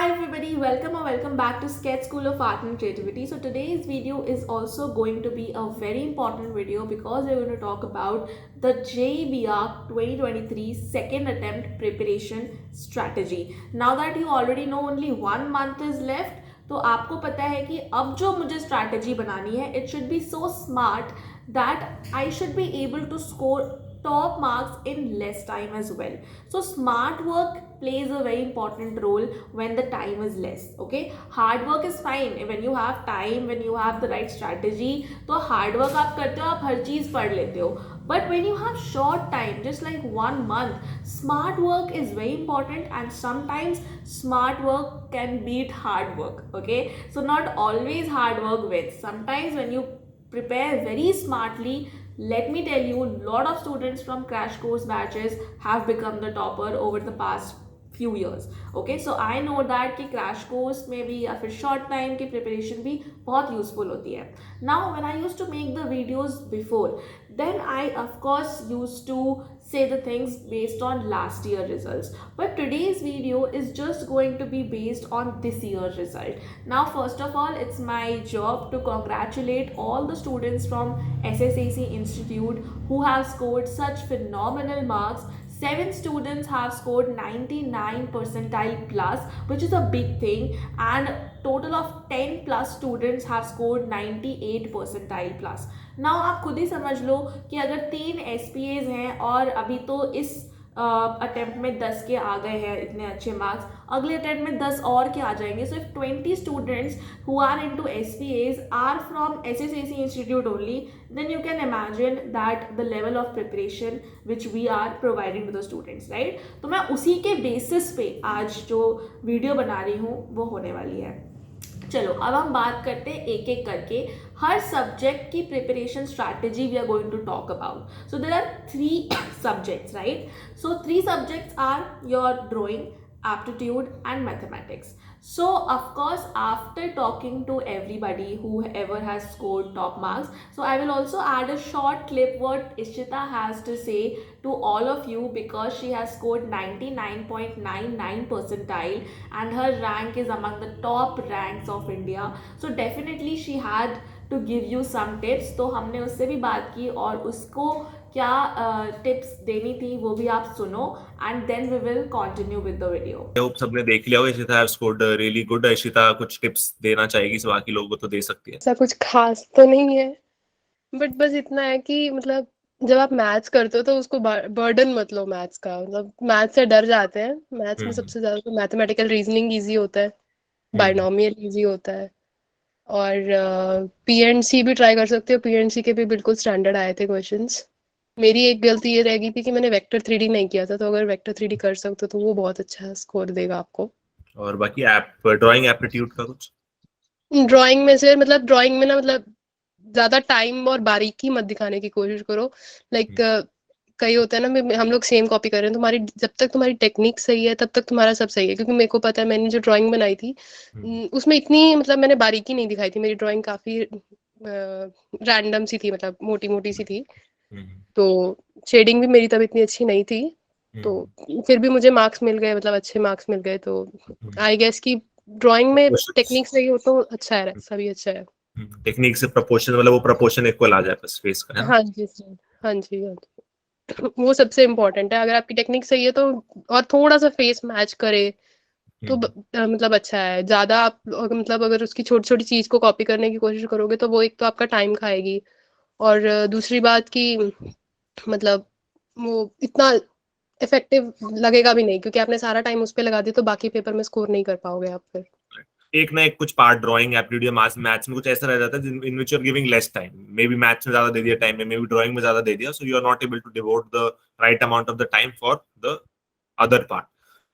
Hi everybody, welcome or welcome back to Sketch School of Art and Creativity. So today's video is also going to be a very important video because we're going to talk about the JBR 2023 second attempt preparation strategy. Now that you already know only 1 month is left, तो आपको पता है कि अब जो मुझे strategy बनानी है, it should be so smart that I should be able to score top marks in less time as well. So smart work plays a very important role when the time is less. Okay, hard work is fine when you have time, when you have the right strategy. तो hard work आप करते हो, आप हर चीज पढ़ लेते हो. But when you have short time, just like 1 month, smart work is very important, and sometimes smart work can beat hard work. Okay, so not always hard work wins. Sometimes when you prepare very smartly, let me tell you, a lot of students from crash course batches have become the topper over the past few years. Okay, so I know that कि crash course में भी या फिर short time की preparation भी बहुत useful होती है. Now when I used to make the videos before, then I of course used to say the things based on last year results, but today's video is just going to be based on this year's result. Now first of all, it's my job to congratulate all the students from SSAC Institute who have scored such phenomenal marks. 7 students have scored 99 percentile plus, which is a big thing, and total of 10 plus students have scored 98 percentile plus. Now आप खुद ही समझ लो कि अगर 3 SPAs हैं और अभी तो इस अटेम्प्ट में 10 के आ गए हैं इतने अच्छे मार्क्स, अगले अटेम्प्ट में 10 और के आ जाएंगे. So if 20 students who are into SPAs are from SSAC institute only, then you can imagine that the level of preparation which we are providing to the students, right? तो मैं उसी के बेसिस पे आज जो वीडियो बना रही हूँ वो होने वाली है. चलो अब हम बात करते हैं एक एक करके हर सब्जेक्ट की preparation strategy we are going to talk about. So there are 3 subjects, right? So 3 subjects are your drawing, aptitude and mathematics. So of course, after talking to everybody whoever has scored top marks, so I will also add a short clip what Ishita has to say to all of you, because she has scored 99.99 percentile and her rank is among the top ranks of India. So definitely she had to give you some tips. तो हमने उससे भी बात की और उसको क्या tips देनी थी वो भी आप सुनो, and then we will continue with the video. I hope सबने देख लिया होगा. Ishita have scored really good. Ishita कुछ टिप्स देना चाहेगी, सब बाकी लोगों को तो दे सकती है. ऐसा कुछ खास तो नहीं है, बट बस इतना है कि मतलब जब आप मैथ्स करते हो तो उसको बर्डन मत लो मैथ्स का. मतलब मैथ्स से डर जाते हैं. मैथ्स में सबसे ज्यादा तो मैथमेटिकल रीजनिंग इजी होता है, बाइनोमियल इजी होता है, और पीएनसी भी ट्राई कर सकते हो. पीएनसी के भी बिल्कुल स्टैंडर्ड आए थे क्वेश्चंस. मेरी एक गलती ये रह गई थी कि मैंने वेक्टर 3D नहीं किया था, तो अगर वेक्टर 3D कर सकते हो तो वो बहुत अच्छा स्कोर देगा आपको. और बाकी ड्राइंग एप्टीट्यूड का कुछ ड्राइंग में से मतलब ड्राइंग में ना मतलब ज्यादा टाइम और बारीकी मत दिखाने की कोशिश करो. लाइक कई होता है ना, हम लोग सेम कॉपी कर रहे हैं, तुम्हारी जब तक तुम्हारी टेक्निक सही है तब तक तुम्हारा सब सही है. क्योंकि मेरे को पता है मैंने जो ड्राइंग बनाई थी उसमें इतनी मतलब मैंने बारीकी नहीं दिखाई थी. मेरी ड्राइंग काफी रैंडम सी थी, मतलब मोटी मोटी सी थी. तो शेडिंग भी मेरी तब इतनी अच्छी नहीं थी, तो फिर भी मुझे मार्क्स मिल गए, मतलब अच्छे मार्क्स मिल गए. तो आई गेस कि ड्राइंग में टेक्निक सही हो तो अच्छा है, सभी अच्छा है. टेक्निक से प्रोपोर्शन, मतलब वो प्रोपोर्शन इक्वल आ जाए बस फेस का. हाँ जी सर, हाँ जी, हाँ जी, वो सबसे इम्पोर्टेंट है. अगर आपकी टेक्निक सही है तो और थोड़ा सा फेस मैच करे तो मतलब अच्छा है. ज्यादा आप मतलब अगर उसकी छोटी छोटी चीज को कॉपी करने की कोशिश करोगे तो वो एक तो आपका टाइम खाएगी, और दूसरी बात कि मतलब वो इतना इफेक्टिव लगेगा भी नहीं, क्योंकि आपने सारा टाइम उस पर लगा दिया तो बाकी पेपर में स्कोर नहीं कर पाओगे आप. फिर एक ना एक कुछ पार्ट ड्राइंग एप्टीट्यूड या मैथ्स में कुछ ऐसा रह जाता है in which you are giving less time. Maybe maths में ज्यादा दे दिया टाइम, मे बी ड्राइंग में ज्यादा दे दिया, so you are not able to devote the right amount of the time for the other part.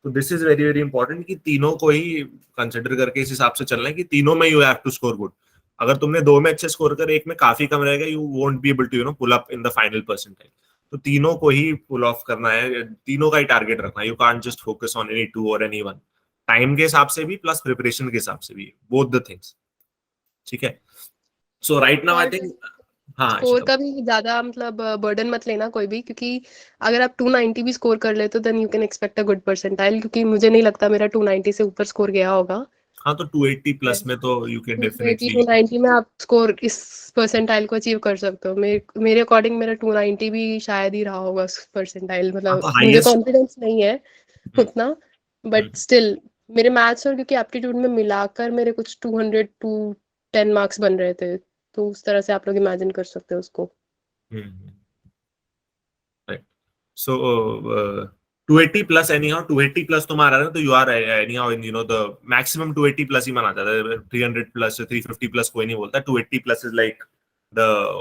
तो this is very very important कि तीनों को ही कंसिडर करके इस हिसाब से चलना है कि तीनों में you have to score good. अगर तुमने 2 में अच्छे स्कोर कर, एक में काफी कम रहेगा, you won't be able to pull up in the final percentile. तो तीनों को ही पुल ऑफ करना है, तीनों का ही टारगेट रखना है. You can't just focus on any two और एनी वन. टाइम के हिसाब से भी प्लस प्रिपरेशन के हिसाब से भी, बोथ द थिंग्स. ठीक है. सो राइट नाउ आई थिंक हाँ स्कोर का भी ज्यादा मतलब बर्डन मत लेना कोई भी, क्योंकि अगर आप 290 भी स्कोर कर लेते हो then you can expect a good percentile, क्योंकि मुझे नहीं लगता मेरा 290 से ऊपर स्कोर गया होगा। हाँ, तो 280 प्लस में तो यू कैन 280 डेफिनेटली। 290 में आप स्कोर इस परसेंटाइल को अचीव कर सकते हो। मेरे अकॉर्डिंग मेरा 290 भी शायद ही रहा होगा परसेंटाइल, हाँ, मतलब तो मुझे हाईएस्ट। कॉन्फिडेंस नहीं है उतना, बट स्टिल मेरे मैथ्स और क्योंकि एप्टीट्यूड में मिलाकर मेरे कुछ 200 टू 10 मार्क्स बन रहे थे, तो उस तरह से आप लोग इमेजिन कर सकते हो उसको। Right. So 280 plus anyhow, 280 plus तुम्हारा है तो you are anyhow in the maximum 280 plus ही माना जाता है। 300 प्लस 350 प्लस कोई नहीं बोलता। 280 plus is like the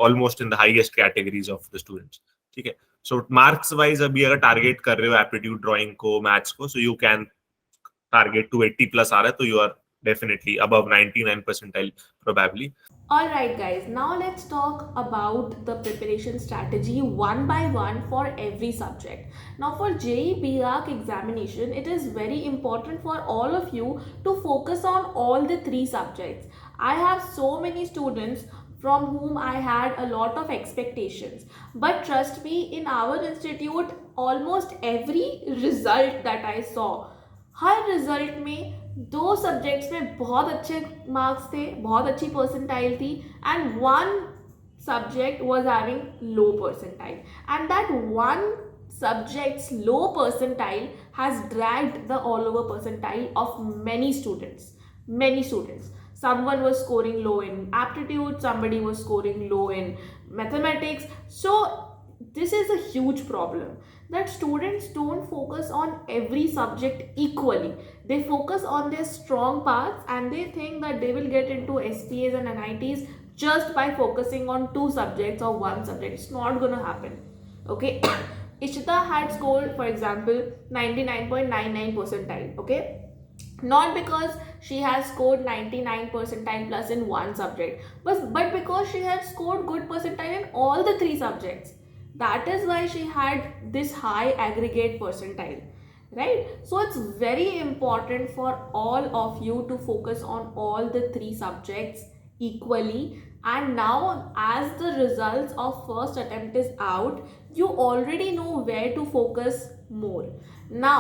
almost in the highest categories of the students. ठीक है। सो मार्क्स वाइज अभी अगर टारगेट कर रहे हो एप्टीट्यूड, ड्राइंग को, मैथ्स को, so you can target 280 plus आ रहा है तो you are definitely above 99 percentile probably. Alright, guys, now let's talk about the preparation strategy one by one for every subject. Now, for JEE BARC examination, it is very important for all of you to focus on all the three subjects. I have so many students from whom I had a lot of expectations, but trust me, in our institute, almost every result that I saw, her result में दो subjects में बहुत अच्छे marks थे, बहुत अच्छी percentile थी, and one subject was having low percentile, and that one subject's low percentile has dragged the all over percentile of many students. Someone was scoring low in aptitude, somebody was scoring low in mathematics. So this is a huge problem, that students don't focus on every subject equally. They focus on their strong parts and they think that they will get into SPAs and NITs just by focusing on two subjects or one subject. It's not going to happen. Okay. Ishita had scored, for example, 99.99 percentile. Okay, not because she has scored 99 percentile plus in one subject, but because she had scored good percentile in all the three subjects. That is why she had this high aggregate percentile, right? So it's very important for all of you to focus on all the three subjects equally. And now, as the results of first attempt is out, you already know where to focus more. Now,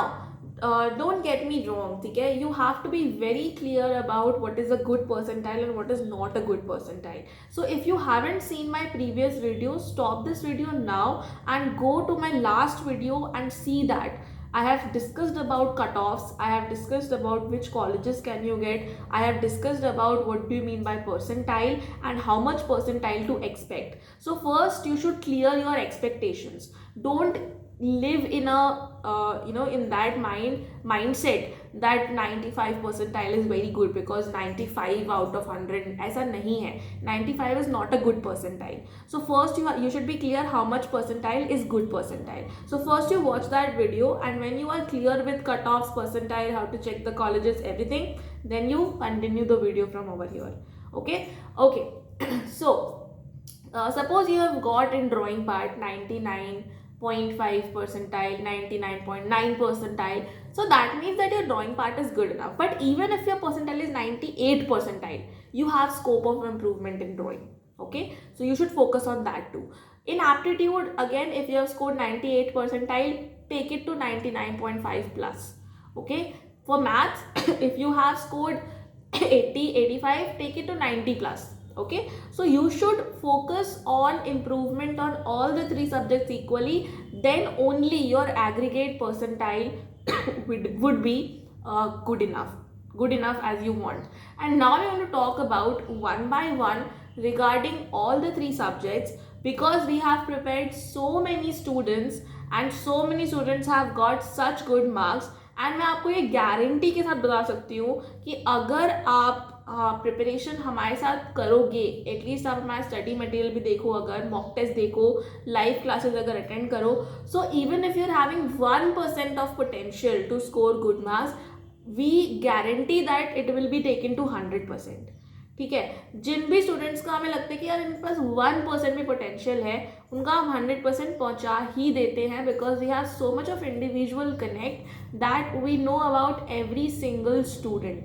don't get me wrong, okay? You have to be very clear about what is a good percentile and what is not a good percentile. So if you haven't seen my previous video, stop this video now and go to my last video and see that. I have discussed about cutoffs, I have discussed about which colleges can you get, I have discussed about what do you mean by percentile and how much percentile to expect. So first you should clear your expectations. Don't live in a in that mindset that 95 percentile is very good because 95 out of 100 ऐसा नहीं है. 95 is not a good percentile. So first you should be clear how much percentile is good percentile. So first you watch that video, and when you are clear with cutoffs, percentile, how to check the colleges, everything, then you continue the video from over here. Okay. So suppose you have got in drawing part 99.5 percentile, 99.9 percentile. So that means that your drawing part is good enough. But even if your percentile is 98 percentile, you have scope of improvement in drawing. Okay, so you should focus on that too. In aptitude, again, if you have scored 98 percentile, take it to 99.5 plus. Okay, for maths, if you have scored 80, 85, take it to 90 plus. Okay, so you should focus on improvement on all the three subjects equally, then only your aggregate percentile would be good enough as you want. And now we want to talk about one by one regarding all the three subjects, because we have prepared so many students and so many students have got such good marks. And मैं आपको ये guarantee के साथ बता सकती हूँ कि अगर आप प्रिपरेशन हमारे साथ करोगे, एटलीस्ट आप हमारा स्टडी मटेरियल भी देखो, अगर मॉक टेस्ट देखो, लाइव क्लासेस अगर अटेंड करो, so even if you are having 1% of potential to score good marks, we guarantee that it will be taken to 100%. ठीक है, जिन भी स्टूडेंट्स का हमें लगता है कि यार इनके पास 1% भी पोटेंशियल है, उनका हम 100% पहुंचा ही देते हैं, because we have so much of individual connect that we know about every single student.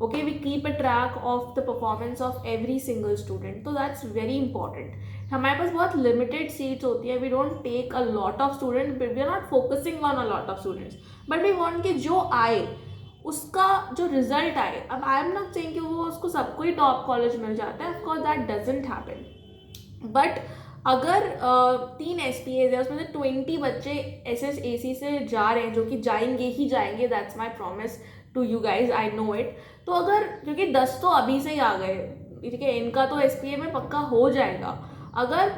Okay, we keep a track of the performance of every single student, so that's very important. हमारे पास बहुत limited seats होती है, we don't take a lot of students, we are not focusing on a lot of students, but we want कि जो आए उसका जो result आए. अब आई एम नॉट सेइंग कि वो उसको सबको ही टॉप कॉलेज मिल जाता है, of course that doesn't happen, but अगर 3 SPAs है उसमें से 20 बच्चे SSAC से जा रहे हैं, जो कि जाएंगे ही जाएंगे, that's my promise to you guys, I know it. तो अगर, क्योंकि 10 तो अभी से ही आ गए, ठीक है, इनका तो SPA में पक्का हो जाएगा, अगर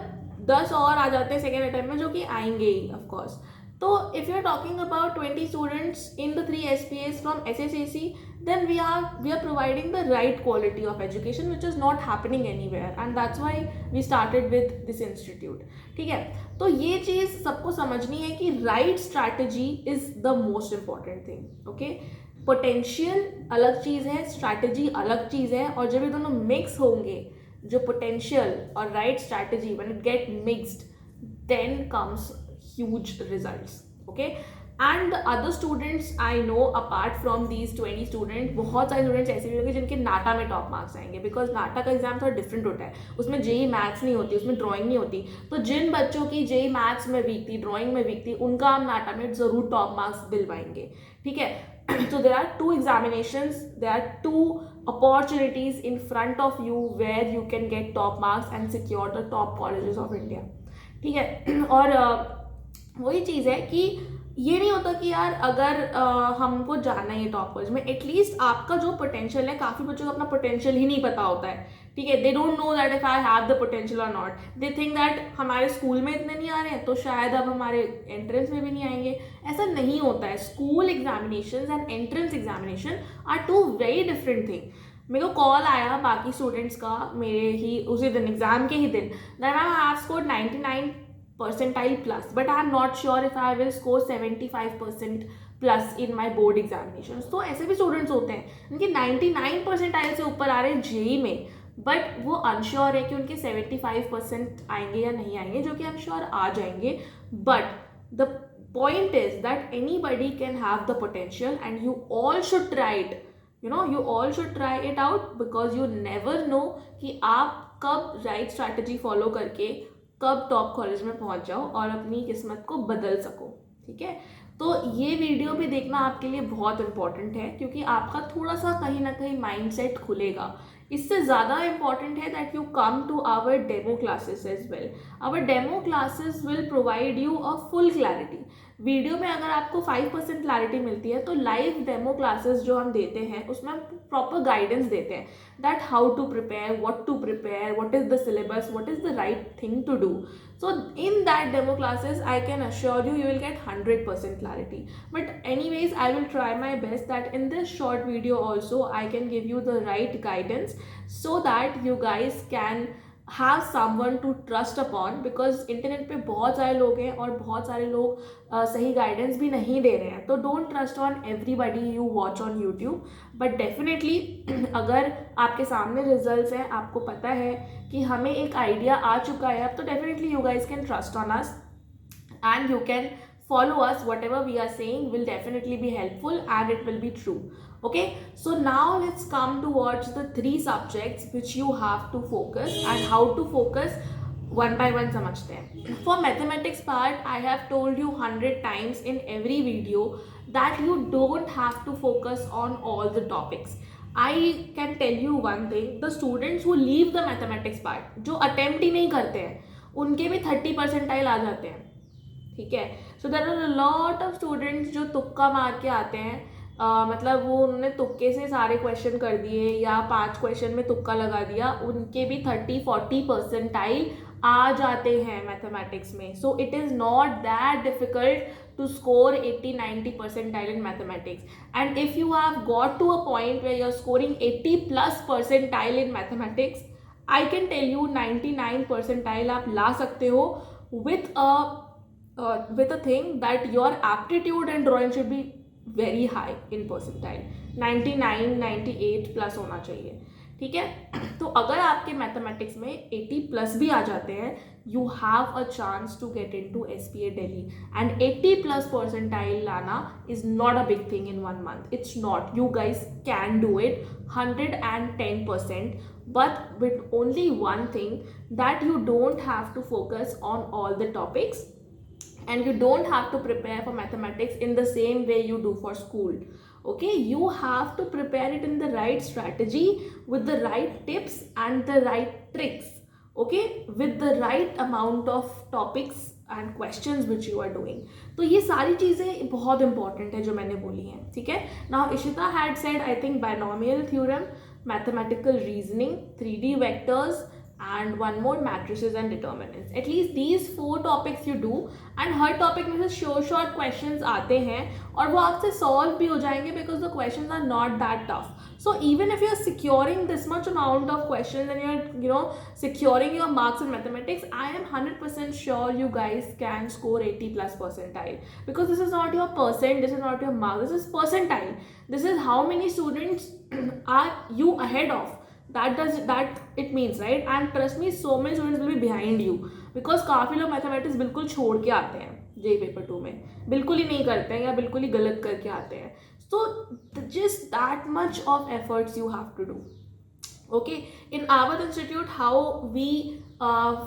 10 और आ जाते हैं सेकेंड अटेम्प्ट में, जो कि आएंगे ही ऑफकोर्स. तो if you are talking about 20 students in the 3 SPAs from SSAC, then we are providing the right quality of education which is not happening anywhere, and that's why we started with this institute. ठीक है, तो ये चीज़ सबको समझनी है कि right strategy is the most important thing. okay, potential अलग चीज़ है, स्ट्रैटेजी अलग चीज़ है, और जब ये दोनों मिक्स होंगे, जो पोटेंशियल और right strategy, when it get mixed, then comes huge results. okay, and the other students I know apart from these 20 students, बहुत सारे स्टूडेंट्स ऐसे भी होंगे जिनके नाटा में टॉप मार्क्स आएंगे, बिकॉज नाटा का एग्जाम थोड़ा डिफरेंट होता है, उसमें जेई मैथ्स नहीं होती, उसमें ड्राइंग नहीं होती. तो जिन बच्चों की जेई मैथ्स में वीक थी, ड्राइंग में वीक थी, उनका हम नाटा में ज़रूर टॉप मार्क्स दिलवाएंगे. ठीक है, so there are 2 examinations, there are 2 opportunities in front of you where you can get top marks and secure the top colleges of India. ठीक है, और वही चीज़ है कि ये नहीं होता कि यार अगर हमको जाना है टॉप कॉलेज में, एटलीस्ट आपका जो पोटेंशियल है, काफ़ी बच्चों को अपना पोटेंशियल ही नहीं पता होता है. ठीक है, they don't know that if I have the potential और नॉट, दे थिंक दैट हमारे स्कूल में इतने नहीं आ रहे हैं तो शायद अब हमारे एंट्रेंस में भी नहीं आएंगे. ऐसा नहीं होता है. School examination and entrance examination are 2 very different thing. मेरे को कॉल आया बाकी स्टूडेंट्स का मेरे ही उसी दिन, एग्जाम के ही दिन, that I have scored 99 percentile plus, but I am not sure if I will score 75% plus in my board examinations. तो ऐसे भी स्टूडेंट्स होते हैं उनके 99 परसेंटाइल से ऊपर आ रहे हैं जेई में, बट वो अनश्योर है कि उनके 75% आएंगे या नहीं आएंगे, जो कि आई एम श्योर आ जाएंगे. But the point is that anybody can have the potential and you all should try it. you all should try it out, because you never know कि आप कब राइट स्ट्रैटेजी फॉलो करके कब top college में पहुंच जाओ और अपनी किस्मत को बदल सको. ठीक है, तो ये वीडियो भी देखना आपके लिए बहुत इंपॉर्टेंट है, क्योंकि आपका थोड़ा सा कहीं ना कहीं माइंडसेट खुलेगा. इससे ज़्यादा इंपॉर्टेंट है that you come to our demo classes as well. Our demo classes will provide you a full clarity. Video में अगर आपको 5% क्लैरिटी मिलती है, तो लाइव डेमो क्लासेस जो हम देते हैं उसमें हम प्रॉपर गाइडेंस देते हैं that how to prepare, what to prepare, what is the syllabus, what is the right thing to do. So in that demo classes, I can assure you, you will get 100% clarity. But anyways, I will try my best that in this short video also, I can give you the right guidance so that you guys can have someone to trust upon, because internet पे बहुत सारे लोग हैं और बहुत सारे लोग सही गाइडेंस भी नहीं दे रहे हैं. तो don't trust on everybody you watch on YouTube, but definitely अगर आपके सामने रिजल्ट्स हैं, आपको पता है कि हमें एक आइडिया आ चुका है अब, तो definitely you guys can trust on us and you can follow us. Whatever we are saying will definitely be helpful and it will be true. Okay, so now let's come towards the 3 subjects which you have to focus and how to focus one by one समझते हैं. For mathematics part, I have told you 100 times in every video that you don't have to focus on all the topics. I can tell you one thing, the students who leave the mathematics part, जो attempt ही नहीं करते हैं, उनके भी 30 percentile आ जाते हैं. ठीक है, so there are a lot of students जो तुक्का मार के आते हैं, मतलब वो उन्होंने तुक्के से सारे क्वेश्चन कर दिए या 5 क्वेश्चन में तुक्का लगा दिया, उनके भी 30-40 परसेंटाइल आ जाते हैं मैथमेटिक्स में. So it is not that difficult to score 80-90 percentile in mathematics. And if you have got to a point where you're scoring 80+ percentile in mathematics, I can tell you 99 percentile आप ला सकते हो with a thing that your aptitude and drawing should be very high in percentile. 99-98 plus होना चाहिए. ठीक है, तो अगर आपके मैथमेटिक्स में 80+ भी आ जाते हैं, you have a chance to get into SPA Delhi. And 80+ percentile लाना is not a big thing in 1 month. It's not. You guys can do it 110%. but with only one thing, that you don't have to focus on all the topics and you don't have to prepare for mathematics in the same way you do for school. Okay, you have to prepare it in the right strategy, with the right tips and the right tricks. Okay, with the right amount of topics and questions which you are doing. तो ये सारी चीज़ें बहुत important है जो मैंने बोली हैं, ठीक है. Now Ishita had said I think binomial theorem, mathematical reasoning, 3D vectors, and one more, matrices and determinants. At least these 4 topics you do, and her topic में से short questions आते हैं और वो आपसे solve भी हो जाएंगे because the questions are not that tough. So even if you're securing this much amount of questions and you're securing your marks in mathematics, I am 100% sure you guys can score 80 plus percentile, because this is not your percent, this is not your mark, this is percentile. This is how many students are you ahead of. That it means, right? And trust me, so many students will be behind you, because काफ़ी लोग mathematics बिल्कुल छोड़ के आते हैं जे paper 2 में, बिल्कुल ही नहीं करते हैं या बिल्कुल ही गलत करके आते हैं. So just that much of efforts you have to do. Okay, in our institute, how we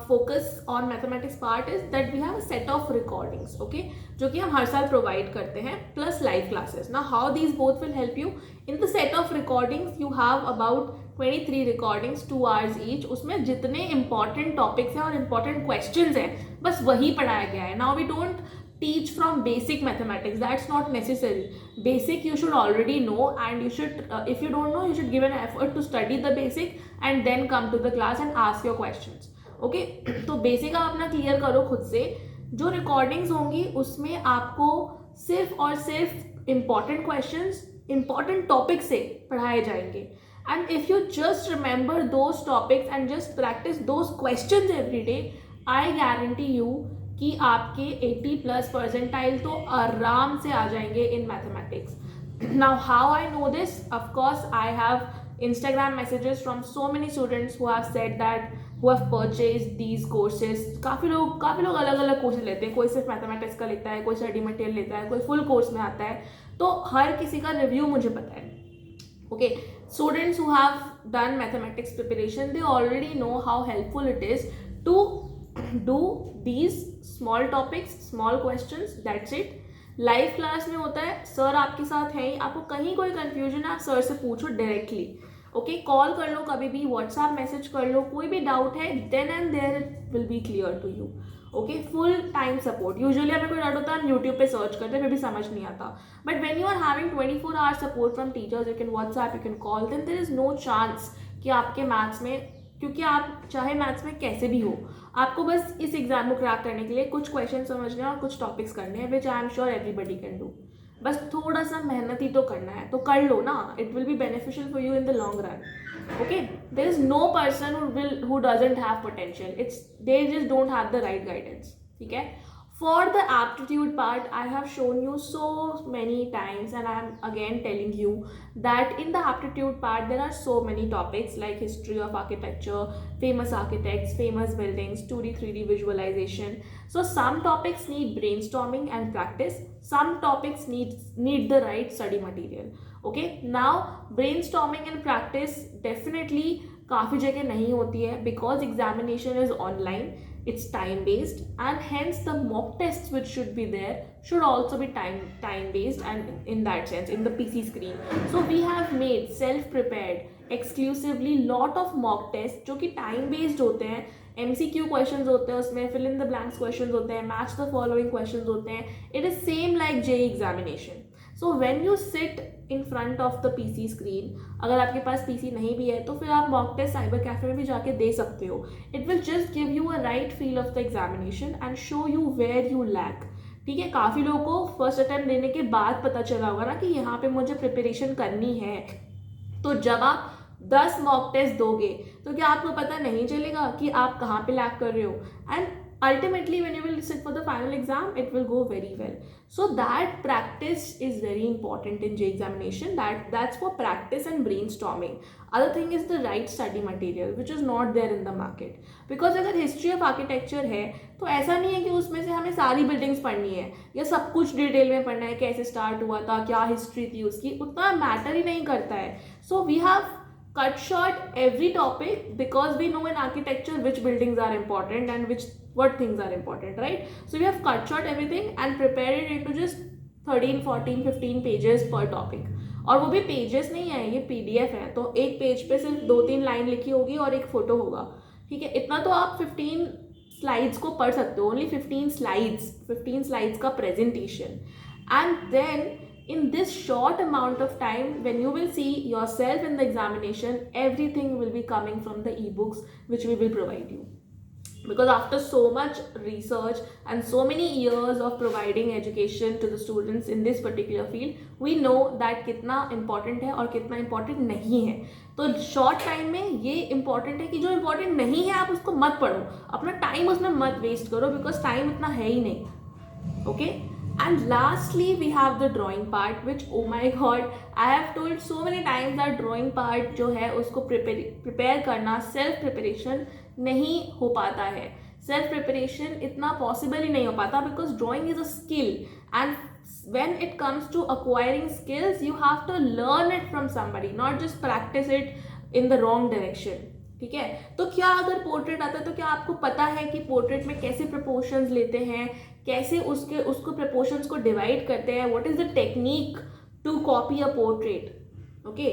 focus on mathematics part is that we have a set of recordings, okay, जो कि हम हर साल provide करते हैं, plus live classes. Now how these both will help you? In the set of recordings you have about 23 recordings, 2 hours each. उसमें जितने important topics हैं और important questions हैं, बस वही पढ़ाया गया है. Now we don't teach from basic mathematics, that's not necessary. Basic you should already know, and you should if you don't know, you should give an effort to study the basic and then come to the class and ask your questions. Okay, तो basic आप अपना clear करो खुद से. जो recordings होंगी उसमें आपको सिर्फ और सिर्फ important questions, important topics से पढ़ाए जाएंगे. And if you just remember those topics and just practice those questions every day, I guarantee you कि आपके 80 प्लस परसेंटाइल तो आराम से आ जाएंगे in mathematics. Now how I know this? Of course I have Instagram messages from so many students who have said that, who have purchased these courses. काफ़ी लोग अलग अलग कोर्सेज लेते हैं. कोई सिर्फ मैथमेटिक्स का लेता है, कोई स्टडी मटेरियल लेता है, कोई फुल कोर्स में आता है. तो हर किसी का रिव्यू मुझे पता है. Okay, students who have done mathematics preparation, they already know how helpful it is to do these small topics, small questions, that's it. Live class में होता है, सर आपके साथ हैं ही, आपको कहीं कोई कंफ्यूजन है आप सर से पूछो डायरेक्टली. ओके, कॉल कर लो कभी भी, व्हाट्सएप मैसेज कर लो, कोई भी डाउट है then and there it will be clear to you. Okay, full time support. Usually हमें कोई डाउट होता है हम यूट्यूब पे सर्च करते हैं, फिर भी समझ नहीं आता. But when you are having 24 hours support from teachers, you can WhatsApp, you can call, then there is no chance कि आपके मैथ्स में, क्योंकि आप चाहे मैथ्स में कैसे भी हो, आपको बस इस एग्जाम को क्रैक करने के लिए कुछ क्वेश्चन समझने और कुछ टॉपिक्स करने हैं, which I am sure everybody can do. बस थोड़ा सा मेहनत ही तो करना है, तो कर लो ना. It will be beneficial for you in the long run. Okay, there is no person who doesn't have potential. They just don't have the right guidance. Okay, for the aptitude part, I have shown you so many times, and I am again telling you that in the aptitude part there are so many topics like history of architecture, famous architects, famous buildings, 2D 3D visualization. So some topics need brainstorming and practice, some topics need the right study material. Okay, now brainstorming and practice definitely काफ़ी जगह नहीं होती है, because examination is online, it's time based, and hence the mock tests which should be there should also be time based, and in that sense in the PC screen. So we have made self prepared exclusively lot of mock tests जो कि time based होते हैं, MCQ questions होते हैं उसमें, fill in the blanks questions होते हैं, match the following questions होते हैं. It is same like JEE examination. So when you sit in front of the PC screen, अगर आपके पास PC नहीं भी है तो फिर आप mock test साइबर कैफे में भी जाके दे सकते हो. It will just give you a right feel of the examination and show you where you lack. ठीक है, काफ़ी लोगों को फर्स्ट अटैम्प्ट देने के बाद पता चला होगा ना कि यहाँ पे मुझे प्रिपरेशन करनी है. तो जब आप 10 मॉक टेस्ट दोगे तो क्या आपको पता नहीं चलेगा कि आप कहाँ पे लैक कर रहे हो? And ultimately when you will sit for the final exam, it will go very well. So that practice is very important in JEE examination. That's for practice and brainstorming. Other thing is the right study material which is not there in the market. Because अगर history of architecture है तो ऐसा नहीं है कि उसमें से हमें सारी buildings पढ़नी है या सब कुछ डिटेल में पढ़ना है, कैसे स्टार्ट हुआ था, क्या हिस्ट्री थी उसकी, उतना मैटर ही नहीं करता है. So we have cut short every topic, because we know in architecture which buildings are important and what things are important, right? So we have cut short everything and prepared it into just 13, 14, 15 pages per topic. और वो भी pages नहीं है, ये PDF है, तो एक page पे सिर्फ 2-3 लाइन लिखी होगी और एक फोटो होगा, ठीक है? इतना तो आप 15 स्लाइड्स को पढ़ सकते हो, ओनली 15 स्लाइड्स का presentation. And then in this short amount of time, when you will see yourself in the examination, everything will be coming from the ebooks which we will provide you, because after so much research and so many years of providing education to the students in this particular field, we know that कितना important है और कितना important नहीं है. तो short time में ये important है कि जो important नहीं है आप उसको मत पढ़ो, अपना time उसमें मत waste करो, because time इतना है ही नहीं. Okay? And lastly, we have the drawing part, which, oh my god, I have told so many times that drawing part जो है उसको prepare करना, self preparation नहीं हो पाता है. Self preparation इतना possible ही नहीं हो पाता, because drawing is a skill, and when it comes to acquiring skills, you have to learn it from somebody, not just practice it in the wrong direction. ठीक है? तो क्या अगर पोर्ट्रेट आता है तो क्या आपको पता है कि पोर्ट्रेट में कैसे प्रपोर्शंस लेते हैं, कैसे उसको प्रपोर्शंस को डिवाइड करते हैं, what is the technique to copy a portrait? Okay,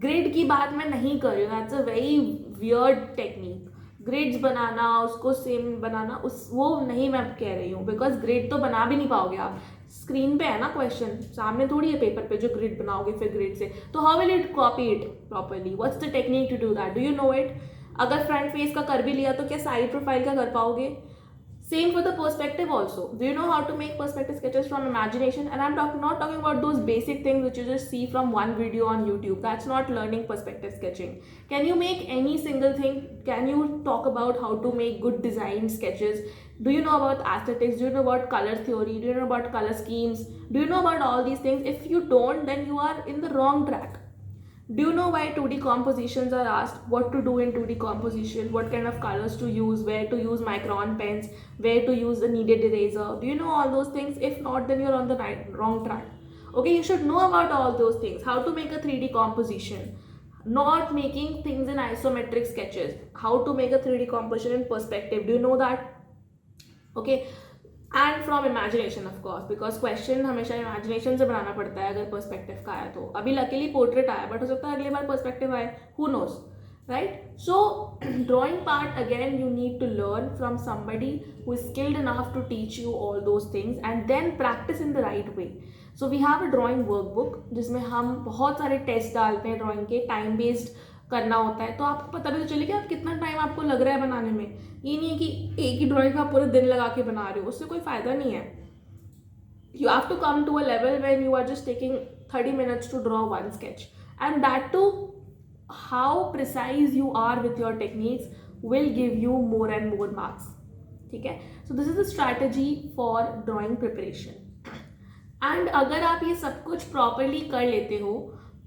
grid की बात मैं नहीं कर रही हूँ, that's a very weird technique. Grids बनाना, उसको सेम बनाना, वो नहीं मैं कह रही हूँ, बिकॉज ग्रिड तो बना भी नहीं पाओगे आप. स्क्रीन पे है ना क्वेश्चन, सामने थोड़ी है पेपर पे जो ग्रिड बनाओगे फिर ग्रिड से, तो how will it copy it properly? What's the technique to do that? Do you know it? अगर फ्रंट फेस का कर भी लिया तो क्या साइड प्रोफाइल का कर पाओगे? Same for the perspective also. Do you know how to make perspective sketches from imagination? And I'm not talking about those basic things which you just see from one video on YouTube. That's not learning perspective sketching. Can you make any single thing? Can you talk about how to make good design sketches? Do you know about aesthetics? Do you know about color theory? Do you know about color schemes? Do you know about all these things? If you don't, then you are in the wrong track. Do you know why 2D compositions are asked? What to do in 2D composition? What kind of colors to use? Where to use micron pens? Where to use the needed eraser? Do you know all those things? If not, then you're on the wrong track. Okay, you should know about all those things. How to make a 3D composition. Not making things in isometric sketches. How to make a 3D composition in perspective. Do you know that? Okay. And from imagination of course, because question हमेशा imagination से बनाना पड़ता है अगर perspective का आया तो. अभी luckily portrait आया, बट हो सकता है अगली बार पर्सपेक्टिव आए, who knows, right? So drawing part again you need to learn from somebody who is skilled enough to teach you all those things and then practice in the right way. So we have a drawing workbook जिसमें हम बहुत सारे test डालते हैं drawing के, time based करना होता है, तो आपको पता भी तो चलेगा आप कितना टाइम आपको लग रहा है बनाने में. ये नहीं है कि एक ही ड्राइंग आप पूरे दिन लगा के बना रहे हो, उससे कोई फायदा नहीं है. You have to come to a level when you are just taking 30 minutes to draw one sketch, and that too, how precise you are with your techniques will give you more and more marks. ठीक है? So this is the strategy for drawing preparation. And अगर आप ये सब कुछ properly कर लेते हो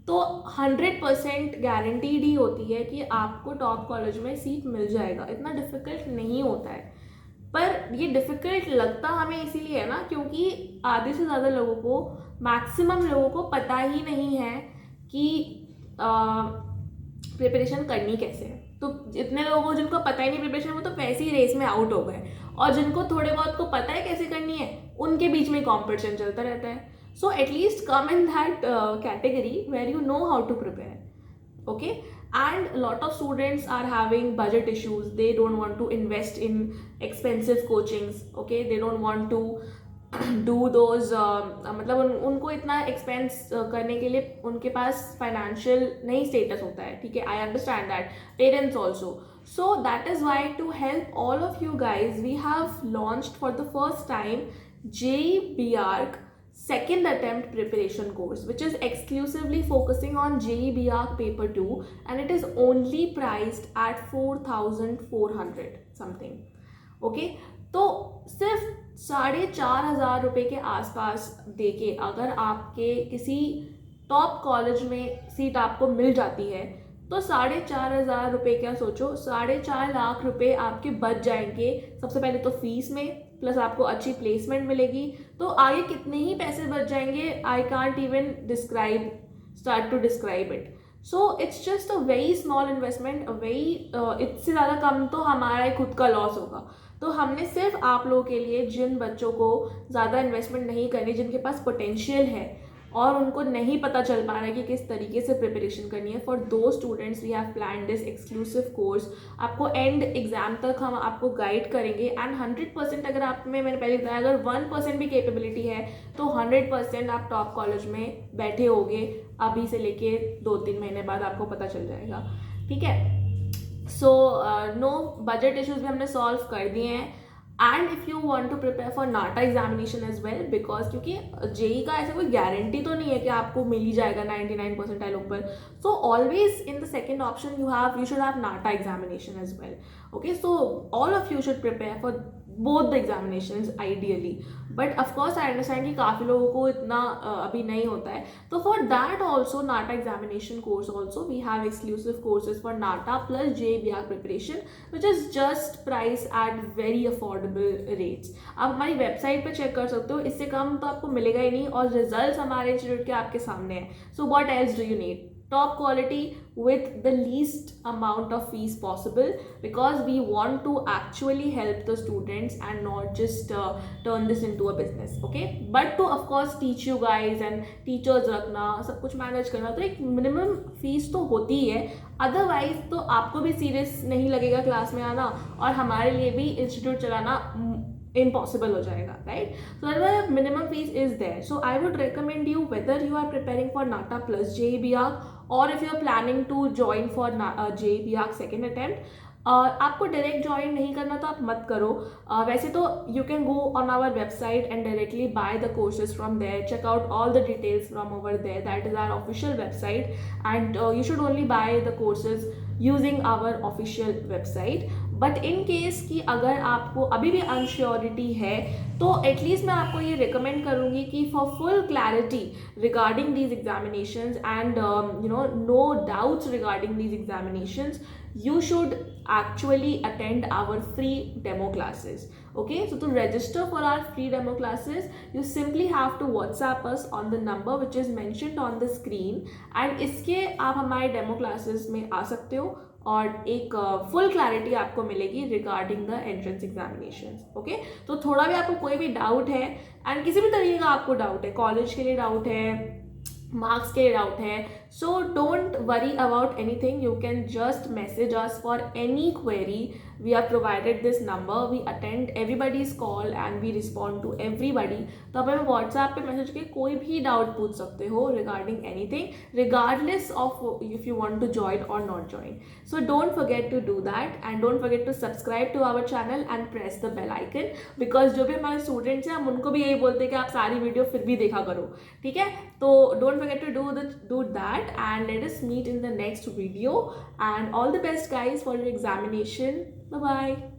तो 100% गारंटीड ही होती है कि आपको टॉप कॉलेज में सीट मिल जाएगा. इतना डिफ़िकल्ट नहीं होता है, पर ये डिफ़िकल्ट लगता हमें इसीलिए है ना क्योंकि आधे से ज़्यादा लोगों को, मैक्सिमम लोगों को पता ही नहीं है कि प्रिपरेशन करनी कैसे है. तो जितने लोगों को जिनको पता ही नहीं प्रिपरेशन, वो तो वैसे ही रेस में आउट हो गए, और जिनको थोड़े बहुत को पता है कैसे करनी है उनके बीच में कॉम्पिटिशन चलता रहता है. So at least come in that category where you know how to prepare, okay? And a lot of students are having budget issues. They don't want to invest in expensive coachings, okay? They don't want to do those मतलब उनको इतना expense करने के लिए उनके पास financial नहीं status होता है, ठीक है? I understand that. Parents also. So that is why, to help all of you guys, we have launched for the first time JEE BARC second attempt preparation course, which is exclusively focusing on JEE BARC paper 2, and it is only priced at 4,400 something. Okay, तो सिर्फ 4,500 रुपये के आसपास देके अगर आपके किसी top college में सीट आपको मिल जाती है तो 4,500 रुपये, क्या सोचो, 4.5 लाख रुपये आपके बच जाएंगे. सबसे पहले तो फीस में, प्लस आपको अच्छी प्लेसमेंट मिलेगी, तो आगे कितने ही पैसे बच जाएंगे. I can't even start to describe it. So it's just a very small investment, इससे ज़्यादा कम तो हमारा ही खुद का लॉस होगा। तो हमने सिर्फ आप लोगों के लिए, जिन बच्चों को ज़्यादा इन्वेस्टमेंट नहीं करनी, जिनके पास पोटेंशियल है और उनको नहीं पता चल पा रहा है कि किस तरीके से प्रिपरेशन करनी है, फॉर दो students we have plan this exclusive course. आपको एंड एग्जाम तक हम आपको गाइड करेंगे एंड 100% अगर आप में, मैंने पहले बताया, अगर 1% भी कैपेबिलिटी है तो 100% आप टॉप कॉलेज में बैठे होगे। अभी से लेके 2-3 महीने बाद आपको पता चल जाएगा, ठीक है। सो नो बजट इश्यूज भी हमने सॉल्व कर दिए हैं। And if you want to prepare for NATA examination as well, because क्योंकि जेई का ऐसा कोई गारंटी तो नहीं है कि आपको मिल ही जाएगा 99 परसेंटाइल ऊपर। So always in the second option you should have NATA examination as well. Okay, so all of you should prepare for both the examinations ideally, but of course I understand कि काफ़ी लोगों को इतना अभी नहीं होता है। तो for that also NATA examination course also we have exclusive courses for NATA plus JBR preparation which is just price at very affordable rates. आप हमारी वेबसाइट पर चेक कर सकते हो, इससे कम तो आपको मिलेगा ही नहीं, और रिजल्ट हमारे इंस्टीट्यूट के आपके सामने हैं। So what else do you need? Top quality with the least amount of fees possible, because we want to actually help the students and not just turn this into a business, okay? But to of course teach you guys and teachers रखना, सब कुछ manage करना, तो एक minimum fees तो होती ही है। Otherwise तो आपको भी सीरियस नहीं लगेगा क्लास में आना, और हमारे लिए भी इंस्टीट्यूट चलाना impossible हो जाएगा, right? So that's why minimum fees is there. So I would recommend you, whether you are preparing for NATA plus JBR or if you are planning to join for JBR second attempt, आपको direct join नहीं करना तो आप मत करो। वैसे तो you can go on our website and directly buy the courses from there, check out all the details from over there, that is our official website, and you should only buy the courses using our official website. But in case कि अगर आपको अभी भी unsurety है, तो at least मैं आपको ये रिकमेंड करूँगी कि for full clarity regarding these examinations and no doubts regarding these examinations, you should actually attend our free demo classes. Okay, so to register for our free demo classes, you simply have to WhatsApp us on the number which is mentioned on the screen, and इसके आप हमारे demo classes में आ सकते हो और एक full clarity आपको मिलेगी regarding the entrance examinations. Okay, तो थोड़ा भी आपको कोई भी डाउट है, एंड किसी भी तरीके का आपको डाउट है, कॉलेज के लिए डाउट है, मार्क्स के लिए डाउट है, so don't worry about anything, you can just message us for any query. We are provided this number, we attend everybody's call and we respond to everybody. तो आप हमें WhatsApp पे message करके कोई भी डाउट पूछ सकते हो regarding anything, regardless of if you want to join or not join. So don't forget to do that, and don't forget to subscribe to our channel and press the bell icon, because जो भी हमारे students हैं हम उनको भी यही बोलते हैं कि आप सारी वीडियो फिर भी देखा करो, ठीक है? तो don't forget to do that, and let us meet in the next video, and all the best guys for your examination. Bye bye.